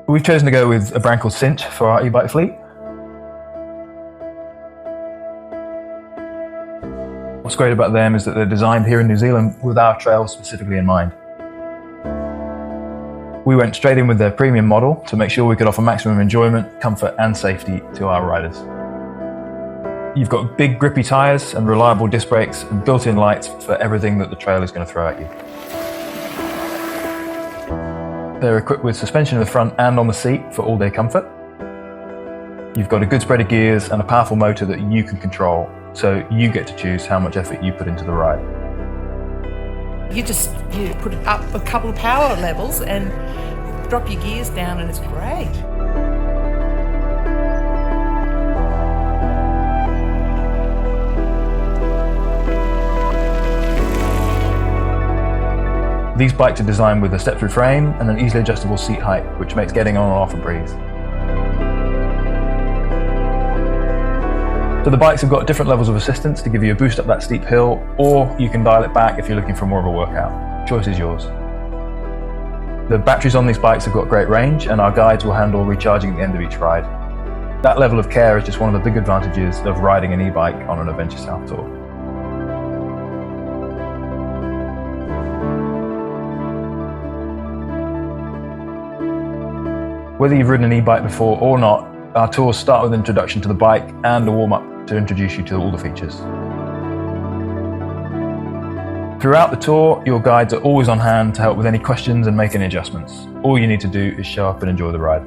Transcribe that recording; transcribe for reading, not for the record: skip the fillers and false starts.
We've chosen to go with a brand called Sinch for our e-bike fleet. What's great about them is that they're designed here in New Zealand with our trails specifically in mind. We went straight in with their premium model to make sure we could offer maximum enjoyment, comfort and safety to our riders. You've got big grippy tyres and reliable disc brakes and built-in lights for everything that the trail is going to throw at you. They're equipped with suspension in the front and on the seat for all-day comfort. You've got a good spread of gears and a powerful motor that you can control, so you get to choose how much effort you put into the ride. You put it up a couple of power levels and drop your gears down and it's great. These bikes are designed with a step-through frame and an easily adjustable seat height, which makes getting on and off a breeze. So the bikes have got different levels of assistance to give you a boost up that steep hill, or you can dial it back if you're looking for more of a workout. Choice is yours. The batteries on these bikes have got great range, and our guides will handle recharging at the end of each ride. That level of care is just one of the big advantages of riding an e-bike on an Adventure South tour. Whether you've ridden an e-bike before or not, our tours start with an introduction to the bike and a warm-up to introduce you to all the features. Throughout the tour, your guides are always on hand to help with any questions and make any adjustments. All you need to do is show up and enjoy the ride.